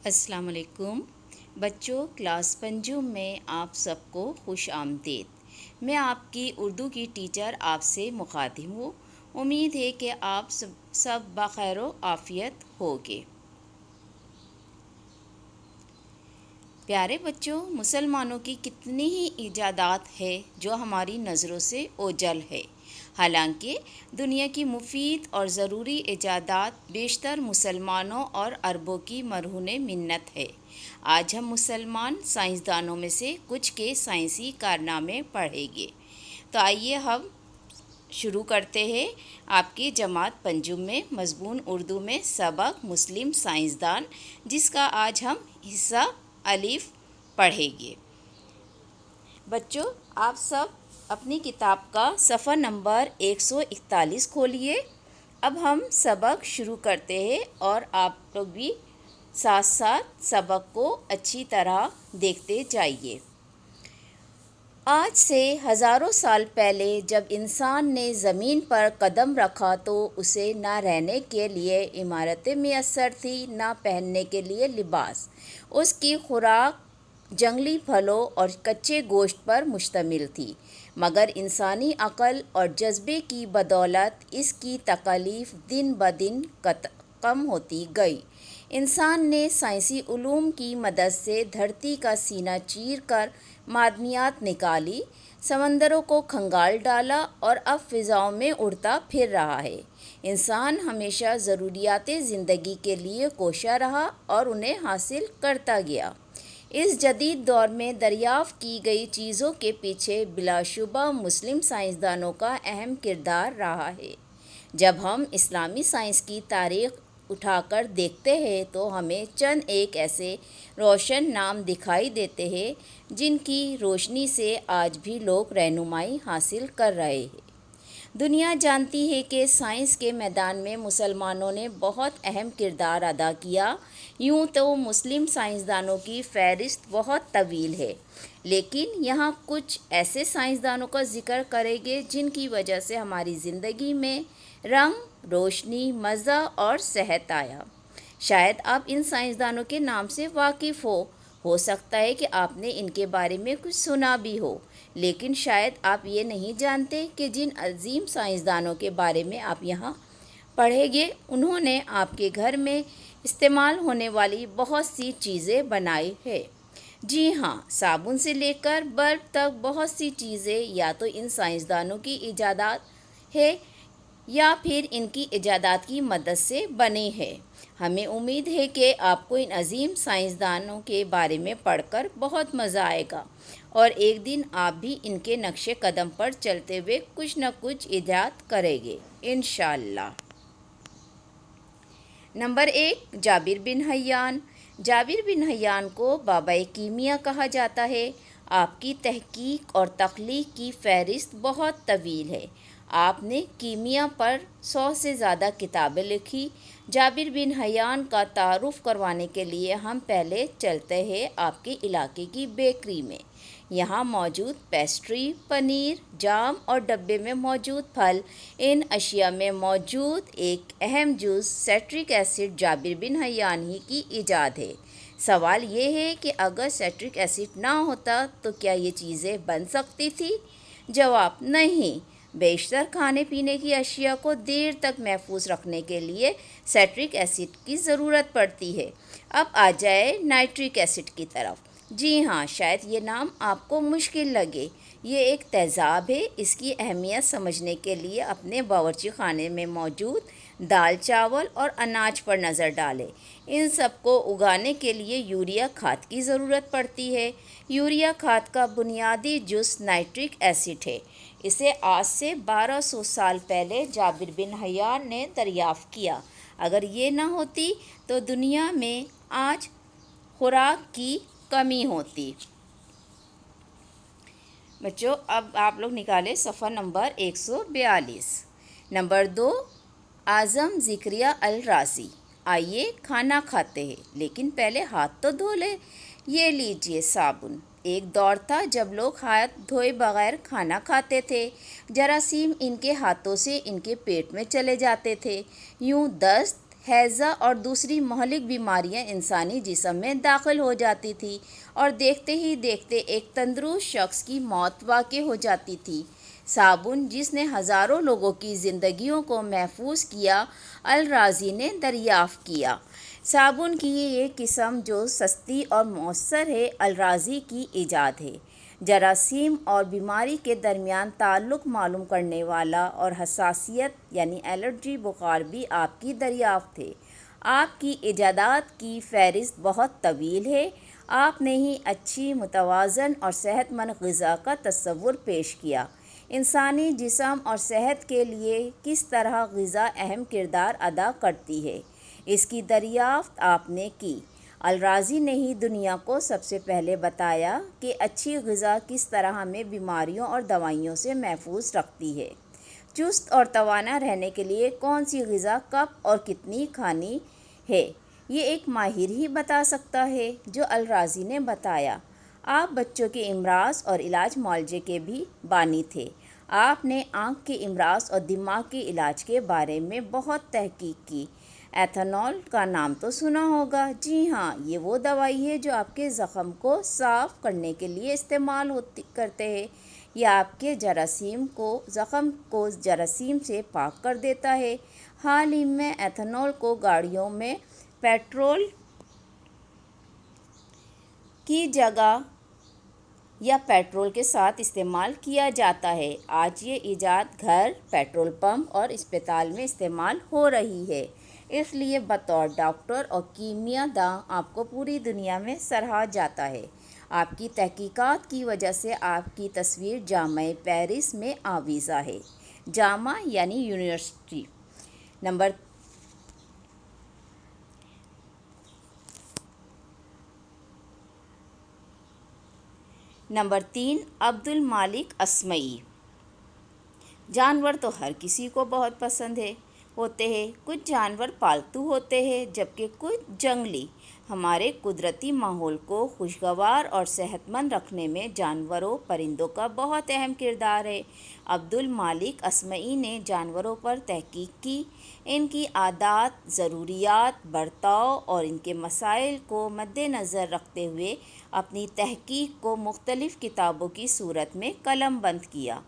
السلام علیکم بچوں، کلاس پنجم میں آپ سب کو خوش آمدید۔ میں آپ کی اردو کی ٹیچر آپ سے مخاطب ہوں۔ امید ہے کہ آپ سب بخیر و عافیت ہوگے۔ پیارے بچوں، مسلمانوں کی کتنی ہی ایجادات ہے جو ہماری نظروں سے اوجھل ہے۔ حالانکہ دنیا کی مفید اور ضروری ایجادات بیشتر مسلمانوں اور عربوں کی مرہون منت ہے۔ آج ہم مسلمان سائنسدانوں میں سے کچھ کے سائنسی کارنامے پڑھیں گے۔ تو آئیے ہم شروع کرتے ہیں آپ کی جماعت پنجم میں مضمون اردو میں سبق مسلم سائنسدان، جس کا آج ہم حصہ الف پڑھیں گے۔ بچوں، آپ سب اپنی کتاب کا صفحہ نمبر 141 کھولیے۔ اب ہم سبق شروع کرتے ہیں اور آپ لوگ بھی ساتھ ساتھ سبق کو اچھی طرح دیکھتے جائیے۔ آج سے ہزاروں سال پہلے جب انسان نے زمین پر قدم رکھا تو اسے نہ رہنے کے لیے عمارتیں میسر تھیں، نہ پہننے کے لیے لباس۔ اس کی خوراک جنگلی پھلوں اور کچے گوشت پر مشتمل تھی، مگر انسانی عقل اور جذبے کی بدولت اس کی تکالیف دن بدن کم ہوتی گئی۔ انسان نے سائنسی علوم کی مدد سے دھرتی کا سینہ چیر کر معدنیات نکالی، سمندروں کو کھنگال ڈالا اور اب فضاؤں میں اڑتا پھر رہا ہے۔ انسان ہمیشہ ضروریات زندگی کے لیے کوشاں رہا اور انہیں حاصل کرتا گیا۔ اس جدید دور میں دریافت کی گئی چیزوں کے پیچھے بلا شبہ مسلم سائنسدانوں کا اہم کردار رہا ہے۔ جب ہم اسلامی سائنس کی تاریخ اٹھا کر دیکھتے ہیں تو ہمیں چند ایک ایسے روشن نام دکھائی دیتے ہیں جن کی روشنی سے آج بھی لوگ رہنمائی حاصل کر رہے ہیں۔ دنیا جانتی ہے کہ سائنس کے میدان میں مسلمانوں نے بہت اہم کردار ادا کیا۔ یوں تو مسلم سائنسدانوں کی فہرست بہت طویل ہے، لیکن یہاں کچھ ایسے سائنسدانوں کا ذکر کریں گے جن کی وجہ سے ہماری زندگی میں رنگ، روشنی، مزہ اور صحت آیا۔ شاید آپ ان سائنسدانوں کے نام سے واقف ہو سکتا ہے کہ آپ نے ان کے بارے میں کچھ سنا بھی ہو، لیکن شاید آپ یہ نہیں جانتے کہ جن عظیم سائنسدانوں کے بارے میں آپ یہاں پڑھیں گے انہوں نے آپ کے گھر میں استعمال ہونے والی بہت سی چیزیں بنائی ہیں۔ جی ہاں، صابن سے لے کر بلب تک بہت سی چیزیں یا تو ان سائنسدانوں کی ایجادات ہے یا پھر ان کی ایجادات کی مدد سے بنے ہیں۔ ہمیں امید ہے کہ آپ کو ان عظیم سائنسدانوں کے بارے میں پڑھ کر بہت مزہ آئے گا اور ایک دن آپ بھی ان کے نقش قدم پر چلتے ہوئے کچھ نہ کچھ ایجاد کریں گے انشاءاللہ۔ نمبر 1، جابر بن حیان۔ جابر بن حیان کو بابا کیمیا کہا جاتا ہے۔ آپ کی تحقیق اور تخلیق کی فہرست بہت طویل ہے۔ آپ نے کیمیا پر 100 سے زیادہ کتابیں لکھی۔ جابر بن حیان کا تعارف کروانے کے لیے ہم پہلے چلتے ہیں آپ کے علاقے کی بیکری میں۔ یہاں موجود پیسٹری، پنیر، جام اور ڈبے میں موجود پھل، ان اشیاء میں موجود ایک اہم جز سٹرک ایسڈ جابر بن حیان ہی کی ایجاد ہے۔ سوال یہ ہے کہ اگر سٹرک ایسڈ نہ ہوتا تو کیا یہ چیزیں بن سکتی تھی؟ جواب نہیں۔ بیشتر کھانے پینے کی اشیاء کو دیر تک محفوظ رکھنے کے لیے سٹرک ایسڈ کی ضرورت پڑتی ہے۔ اب آ جائے نائٹرک ایسڈ کی طرف۔ جی ہاں، شاید یہ نام آپ کو مشکل لگے۔ یہ ایک تیزاب ہے۔ اس کی اہمیت سمجھنے کے لیے اپنے باورچی خانے میں موجود دال، چاول اور اناج پر نظر ڈالیں۔ ان سب کو اگانے کے لیے یوریا کھاد کی ضرورت پڑتی ہے۔ یوریا کھاد کا بنیادی جز نائٹرک ایسڈ ہے۔ اسے آج سے 1200 سال پہلے جابر بن حیان نے دریافت کیا۔ اگر یہ نہ ہوتی تو دنیا میں آج خوراک کی کمی ہوتی۔ بچوں، اب آپ لوگ نکالیں صفحہ نمبر 142۔ نمبر 2، اعظم زکریا الرازی۔ آئیے کھانا کھاتے ہیں لیکن پہلے ہاتھ تو دھو لیں۔ یہ لیجئے صابن۔ ایک دور تھا جب لوگ ہاتھ دھوئے بغیر کھانا کھاتے تھے۔ جراثیم ان کے ہاتھوں سے ان کے پیٹ میں چلے جاتے تھے۔ یوں دست، ہیضہ اور دوسری مہلک بیماریاں انسانی جسم میں داخل ہو جاتی تھی اور دیکھتے ہی دیکھتے ایک تندرست شخص کی موت واقع ہو جاتی تھی۔ صابن، جس نے ہزاروں لوگوں کی زندگیوں کو محفوظ کیا، الرازی نے دریافت کیا۔ صابن کی یہ قسم جو سستی اور مؤثر ہے، الرازی کی ایجاد ہے۔ جراثیم اور بیماری کے درمیان تعلق معلوم کرنے والا اور حساسیت یعنی الرجی بخار بھی آپ کی دریافت ہے۔ آپ کی ایجادات کی فہرست بہت طویل ہے۔ آپ نے ہی اچھی، متوازن اور صحت مند غذا کا تصور پیش کیا۔ انسانی جسم اور صحت کے لیے کس طرح غذا اہم کردار ادا کرتی ہے، اس کی دریافت آپ نے کی۔ الرازی نے ہی دنیا کو سب سے پہلے بتایا کہ اچھی غذا کس طرح ہمیں بیماریوں اور دوائیوں سے محفوظ رکھتی ہے۔ چست اور توانا رہنے کے لیے کون سی غذا کب اور کتنی کھانی ہے، یہ ایک ماہر ہی بتا سکتا ہے، جو الرازی نے بتایا۔ آپ بچوں کے امراض اور علاج معالجے کے بھی بانی تھے۔ آپ نے آنکھ کے امراض اور دماغ کے علاج کے بارے میں بہت تحقیق کی۔ ایتھنول کا نام تو سنا ہوگا؟ جی ہاں، یہ وہ دوائی ہے جو آپ کے زخم کو صاف کرنے کے لیے استعمال کرتے ہیں۔ یہ آپ کے زخم کو جراثیم سے پاک کر دیتا ہے۔ حال ہی میں ایتھنول کو گاڑیوں میں پیٹرول کی جگہ یا پیٹرول کے ساتھ استعمال کیا جاتا ہے۔ آج یہ ایجاد گھر، پیٹرول پمپ اور اسپتال میں استعمال ہو رہی ہے۔ اس لیے بطور ڈاکٹر اور کیمیا داں آپ کو پوری دنیا میں سراہا جاتا ہے۔ آپ کی تحقیقات کی وجہ سے آپ کی تصویر جامعہ پیرس میں آویزاں ہے۔ جامعہ یعنی یونیورسٹی۔ نمبر 3، عبد المالک اصمعی۔ جانور تو ہر کسی کو بہت پسند ہوتے ہیں۔ کچھ جانور پالتو ہوتے ہیں جبکہ کچھ جنگلی۔ ہمارے قدرتی ماحول کو خوشگوار اور صحت مند رکھنے میں جانوروں، پرندوں کا بہت اہم کردار ہے۔ عبد المالک اصمعی نے جانوروں پر تحقیق کی، ان کی عادات، ضروریات، برتاؤ اور ان کے مسائل کو مد نظر رکھتے ہوئے اپنی تحقیق کو مختلف کتابوں کی صورت میں قلم بند کیا،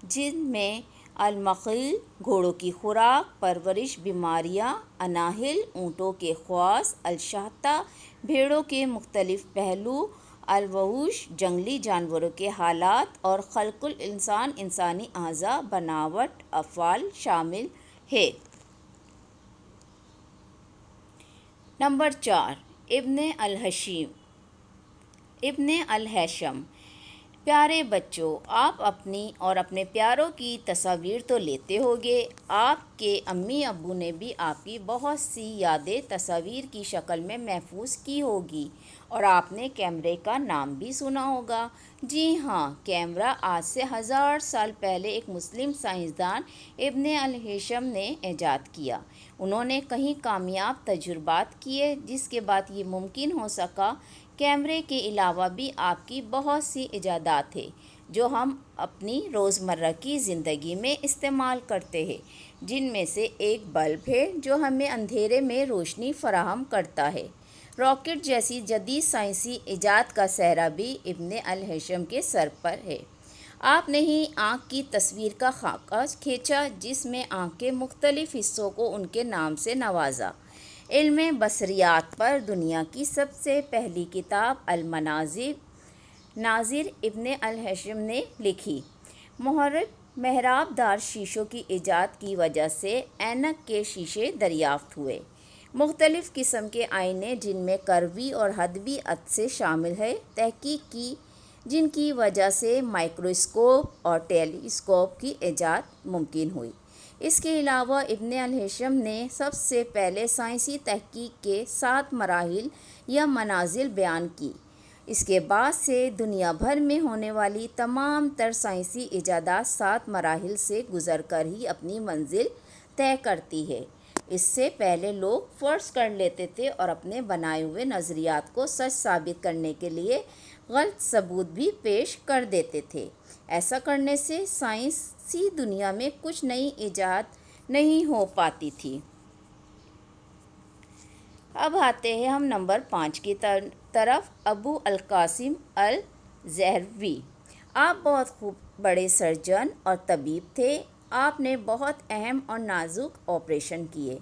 جن میں المخل، گھوڑوں کی خوراک، پرورش، بیماریاں، اناہل، اونٹوں کے خواص، الشحطہ، بھیڑوں کے مختلف پہلو، الوحوش، جنگلی جانوروں کے حالات اور خلق الانسان، انسانی اعضاء، بناوٹ، افعال شامل ہے۔ نمبر 4، ابن الہیثم۔ پیارے بچوں، آپ اپنی اور اپنے پیاروں کی تصاویر تو لیتے ہوگے۔ آپ کے امی ابو نے بھی آپ کی بہت سی یادیں تصاویر کی شکل میں محفوظ کی ہوگی، اور آپ نے کیمرے کا نام بھی سنا ہوگا۔ جی ہاں، کیمرہ آج سے 1000 سال پہلے ایک مسلم سائنسدان ابن الہیثم نے ایجاد کیا۔ انہوں نے کئی کامیاب تجربات کیے، جس کے بعد یہ ممکن ہو سکا۔ کیمرے کے علاوہ بھی آپ کی بہت سی ایجادات ہیں جو ہم اپنی روزمرہ کی زندگی میں استعمال کرتے ہیں، جن میں سے ایک بلب ہے جو ہمیں اندھیرے میں روشنی فراہم کرتا ہے۔ راکٹ جیسی جدید سائنسی ایجاد کا سہرا بھی ابن الہیثم کے سر پر ہے۔ آپ نے ہی آنکھ کی تصویر کا خاکہ کھینچا، جس میں آنکھ کے مختلف حصوں کو ان کے نام سے نوازا۔ علم بصریات پر دنیا کی سب سے پہلی کتاب المناظر ناظر ابن الہیثم نے لکھی۔ محراب دار شیشوں کی ایجاد کی وجہ سے اینک کے شیشے دریافت ہوئے۔ مختلف قسم کے آئینے، جن میں کروی اور حدبی عدسے شامل ہیں، تحقیق کی، جن کی وجہ سے مائکروسکوپ اور ٹیلیسکوپ کی ایجاد ممکن ہوئی۔ اس کے علاوہ ابن الہیثم نے سب سے پہلے سائنسی تحقیق کے 7 مراحل یا منازل بیان کی۔ اس کے بعد سے دنیا بھر میں ہونے والی تمام تر سائنسی ایجادات 7 مراحل سے گزر کر ہی اپنی منزل طے کرتی ہے۔ اس سے پہلے لوگ فرض کر لیتے تھے اور اپنے بنائے ہوئے نظریات کو سچ ثابت کرنے کے لیے غلط ثبوت بھی پیش کر دیتے تھے۔ ایسا کرنے سے سائنسی دنیا میں کچھ نئی ایجاد نہیں ہو پاتی تھی۔ اب آتے ہیں ہم نمبر 5 کی طرف، ابو القاسم الزہروی۔ آپ بہت خوب بڑے سرجن اور طبیب تھے۔ آپ نے بہت اہم اور نازک آپریشن کیے۔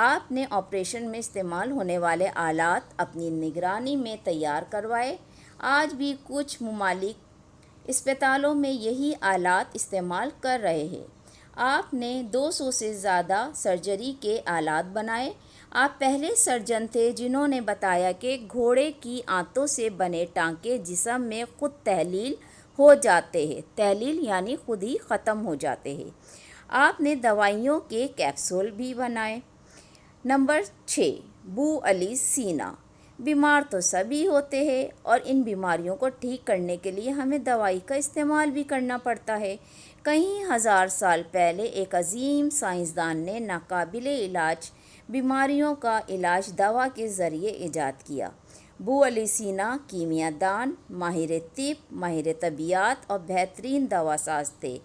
آپ نے آپریشن میں استعمال ہونے والے آلات اپنی نگرانی میں تیار کروائے۔ آج بھی کچھ ممالک اسپتالوں میں یہی آلات استعمال کر رہے ہیں۔ آپ نے 200 سے زیادہ سرجری کے آلات بنائے۔ آپ پہلے سرجن تھے جنہوں نے بتایا کہ گھوڑے کی آنتوں سے بنے ٹانکے جسم میں خود تحلیل ہو جاتے ہیں۔ تحلیل یعنی خود ہی ختم ہو جاتے ہیں۔ آپ نے دوائیوں کے کیپسول بھی بنائے۔ نمبر 6، بو علی سینا۔ بیمار تو سبھی ہوتے ہیں اور ان بیماریوں کو ٹھیک کرنے کے لیے ہمیں دوائی کا استعمال بھی کرنا پڑتا ہے۔ کئی ہزار سال پہلے ایک عظیم سائنسدان نے ناقابل علاج بیماریوں کا علاج دوا کے ذریعے ایجاد کیا۔ بو علی سینا کیمیا دان، ماہر طب، ماہر طبیعیات اور بہترین دوا ساز تھے۔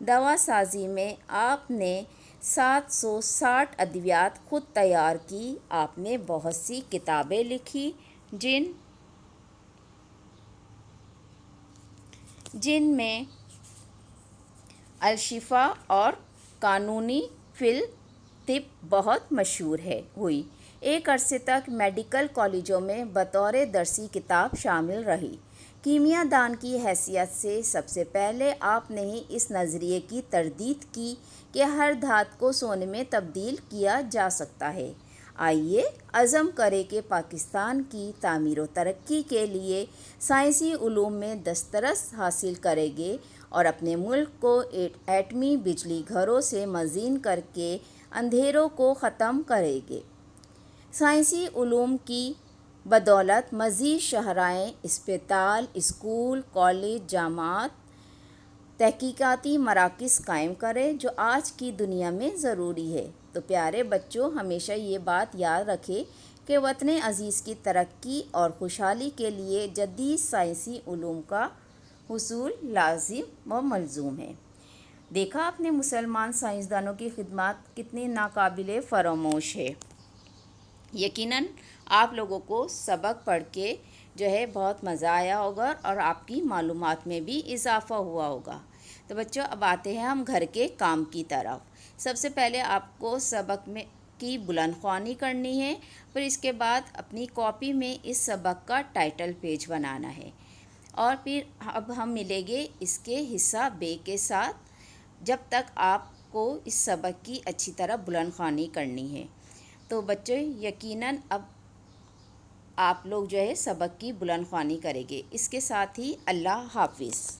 دوا سازی میں آپ نے 760 ادویات خود تیار کی۔ آپ نے بہت سی کتابیں لکھی جن میں الشفا اور قانونی فی الطب بہت مشہور ہوئی۔ ایک عرصے تک میڈیکل کالجوں میں بطور درسی کتاب شامل رہی۔ کیمیا دان کی حیثیت سے سب سے پہلے آپ نے ہی اس نظریے کی تردید کی کہ ہر دھات کو سونے میں تبدیل کیا جا سکتا ہے۔ آئیے عزم کریں کہ پاکستان کی تعمیر و ترقی کے لیے سائنسی علوم میں دسترس حاصل کریں گے اور اپنے ملک کو ایٹمی بجلی گھروں سے مزین کر کے اندھیروں کو ختم کریں گے۔ سائنسی علوم کی بدولت مزید شاہراہیں، اسپتال، اسکول، کالج، جامعات، تحقیقاتی مراکز قائم کریں جو آج کی دنیا میں ضروری ہے۔ تو پیارے بچوں، ہمیشہ یہ بات یاد رکھیں کہ وطن عزیز کی ترقی اور خوشحالی کے لیے جدید سائنسی علوم کا حصول لازم و ملزوم ہے۔ دیکھا آپ نے مسلمان سائنسدانوں کی خدمات کتنی ناقابل فراموش ہے۔ یقیناً آپ لوگوں کو سبق پڑھ کے بہت مزہ آیا ہوگا اور آپ کی معلومات میں بھی اضافہ ہوا ہوگا۔ تو بچوں، اب آتے ہیں ہم گھر کے کام کی طرف۔ سب سے پہلے آپ کو سبق کی بلند خوانی کرنی ہے، پھر اس کے بعد اپنی کاپی میں اس سبق کا ٹائٹل پیج بنانا ہے، اور پھر اب ہم ملیں گے اس کے حصہ بے کے ساتھ، جب تک آپ کو اس سبق کی اچھی طرح بلند خوانی کرنی ہے۔ تو بچوں، یقیناً اب آپ لوگ سبق کی بلند خوانی کریں گے۔ اس کے ساتھ ہی اللہ حافظ۔